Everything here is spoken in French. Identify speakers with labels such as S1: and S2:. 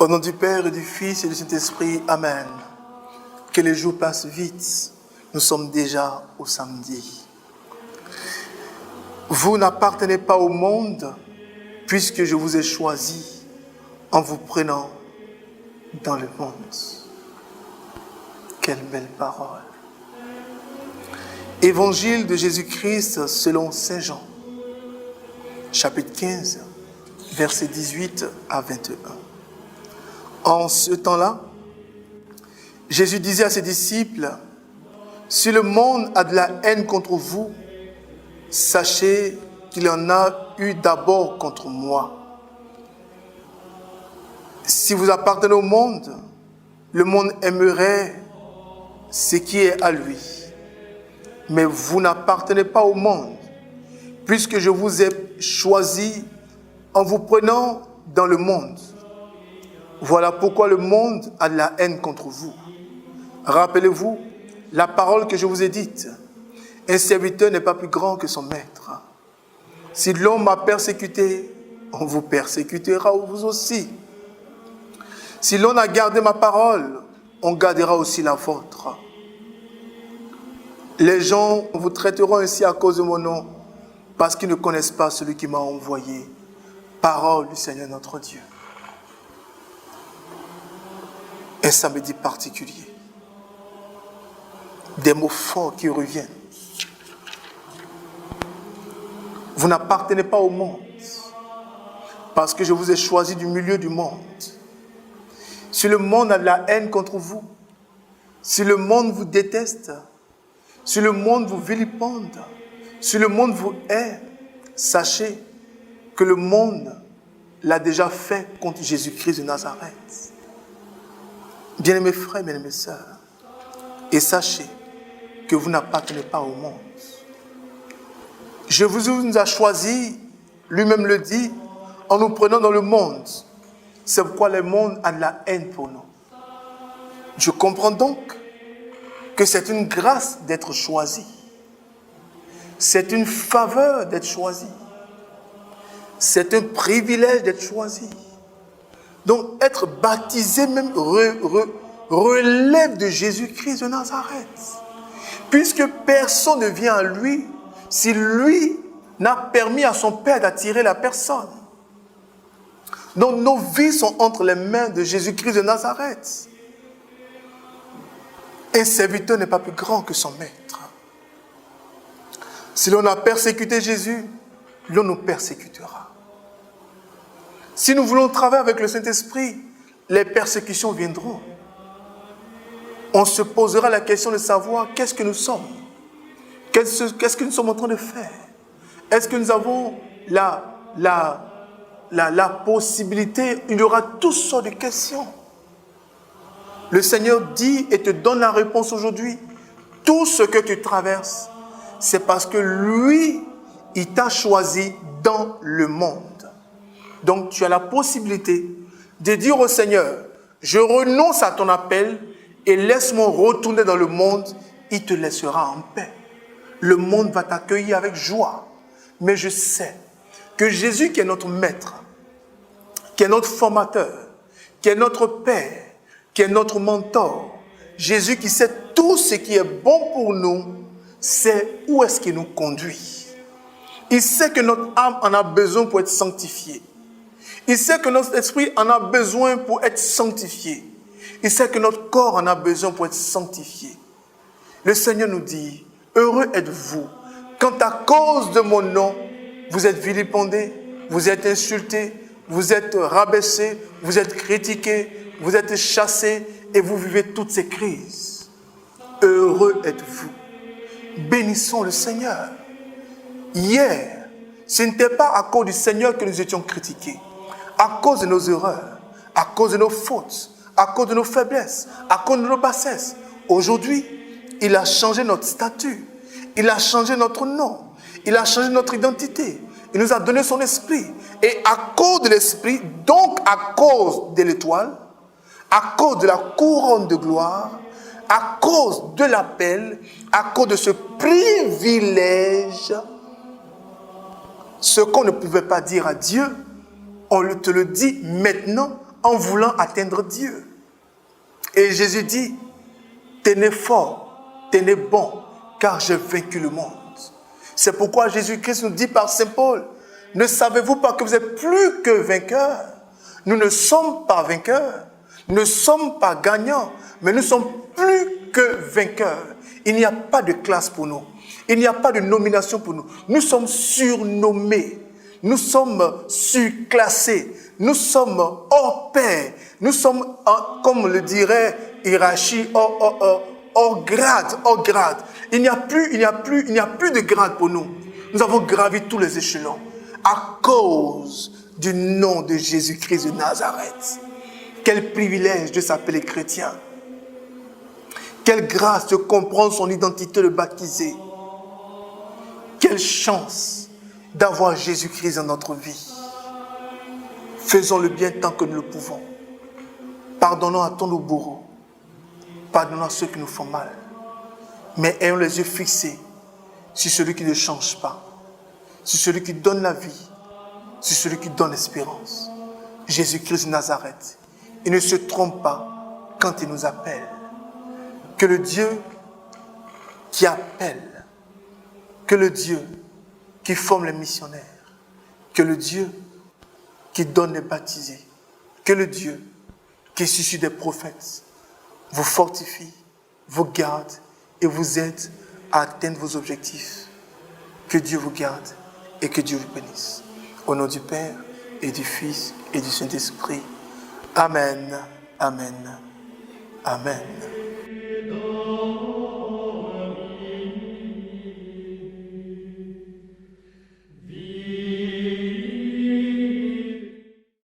S1: Au nom du Père et du Fils et du Saint-Esprit, Amen. Que les jours passent vite. Nous sommes déjà au samedi. Vous n'appartenez pas au monde, puisque je vous ai choisi en vous prenant dans le monde. Quelle belle parole. Évangile de Jésus-Christ selon Saint Jean, chapitre 15, versets 18 à 21. En ce temps-là, Jésus disait à ses disciples, « Si le monde a de la haine contre vous, sachez qu'il en a eu d'abord contre moi. Si vous appartenez au monde, le monde aimerait ce qui est à lui. Mais vous n'appartenez pas au monde, puisque je vous ai choisi en vous prenant dans le monde. Voilà pourquoi le monde a de la haine contre vous. Rappelez-vous la parole que je vous ai dite. Un serviteur n'est pas plus grand que son maître. Si l'homme m'a persécuté, on vous persécutera vous aussi. Si l'on a gardé ma parole, on gardera aussi la vôtre. Les gens vous traiteront ainsi à cause de mon nom, parce qu'ils ne connaissent pas celui qui m'a envoyé. Parole du Seigneur notre Dieu. Un samedi particulier. Des mots forts qui reviennent. Vous n'appartenez pas au monde, parce que je vous ai choisi du milieu du monde. Si le monde a de la haine contre vous, si le monde vous déteste, si le monde vous vilipende, si le monde vous hait, sachez que le monde l'a déjà fait contre Jésus-Christ de Nazareth. Bien-aimés frères, bien-aimées sœurs, et sachez que vous n'appartenez pas au monde. Je vous ai choisi, lui-même le dit, en nous prenant dans le monde. C'est pourquoi le monde a de la haine pour nous. Je comprends donc que c'est une grâce d'être choisi. C'est une faveur d'être choisi. C'est un privilège d'être choisi. Donc être baptisé même relève de Jésus-Christ de Nazareth. Puisque personne ne vient à lui si lui n'a permis à son Père d'attirer la personne. Donc nos vies sont entre les mains de Jésus-Christ de Nazareth. Un serviteur n'est pas plus grand que son maître. Si l'on a persécuté Jésus, l'on nous persécutera. Si nous voulons travailler avec le Saint-Esprit, les persécutions viendront. On se posera la question de savoir qu'est-ce que nous sommes. Qu'est-ce que nous sommes en train de faire? Est-ce que nous avons la possibilité? Il y aura toutes sortes de questions. Le Seigneur dit et te donne la réponse aujourd'hui. Tout ce que tu traverses, c'est parce que lui, il t'a choisi dans le monde. Donc tu as la possibilité de dire au Seigneur, je renonce à ton appel et laisse-moi retourner dans le monde. Il te laissera en paix. Le monde va t'accueillir avec joie. Mais je sais que Jésus qui est notre maître, qui est notre formateur, qui est notre Père, qui est notre mentor, Jésus qui sait tout ce qui est bon pour nous, sait où est-ce qu'il nous conduit. Il sait que notre âme en a besoin pour être sanctifiée. Il sait que notre esprit en a besoin pour être sanctifié. Il sait que notre corps en a besoin pour être sanctifié. Le Seigneur nous dit, heureux êtes-vous quand à cause de mon nom, vous êtes vilipendés, vous êtes insultés, vous êtes rabaissés, vous êtes critiqués, vous êtes chassés et vous vivez toutes ces crises. Heureux êtes-vous. Bénissons le Seigneur. Hier, ce n'était pas à cause du Seigneur que nous étions critiqués. À cause de nos erreurs, à cause de nos fautes, à cause de nos faiblesses, à cause de nos bassesses. Aujourd'hui, il a changé notre statut. Il a changé notre nom. Il a changé notre identité. Il nous a donné son esprit. Et à cause de l'esprit, donc à cause de l'étoile, à cause de la couronne de gloire, à cause de l'appel, à cause de ce privilège, ce qu'on ne pouvait pas dire à Dieu, on te le dit maintenant en voulant atteindre Dieu. Et Jésus dit, tenez fort, tenez bon, car j'ai vaincu le monde. C'est pourquoi Jésus-Christ nous dit par Saint Paul, ne savez-vous pas que vous êtes plus que vainqueurs? Nous ne sommes pas vainqueurs, nous ne sommes pas gagnants, mais nous sommes plus que vainqueurs. Il n'y a pas de classe pour nous, il n'y a pas de nomination pour nous. Nous sommes surnommés, nous sommes surclassés, nous sommes hors pair, nous sommes, comme le dirait hiérarchie, hors grade. Il n'y a plus de grade pour nous. Nous avons gravi tous les échelons à cause du nom de Jésus-Christ de Nazareth. Quel privilège de s'appeler chrétien. Quelle grâce de comprendre son identité de baptisé. Quelle chance d'avoir Jésus-Christ dans notre vie. Faisons le bien tant que nous le pouvons. Pardonnons à tous nos bourreaux. Pardonnons à ceux qui nous font mal. Mais ayons les yeux fixés sur celui qui ne change pas. Sur celui qui donne la vie. Sur celui qui donne l'espérance. Jésus-Christ de Nazareth. Il ne se trompe pas quand il nous appelle. Que le Dieu qui appelle, que le Dieu qui forme les missionnaires, que le Dieu qui donne les baptisés, que le Dieu qui suscite des prophètes vous fortifie, vous garde et vous aide à atteindre vos objectifs. Que Dieu vous garde et que Dieu vous bénisse. Au nom du Père et du Fils et du Saint-Esprit. Amen, amen, amen.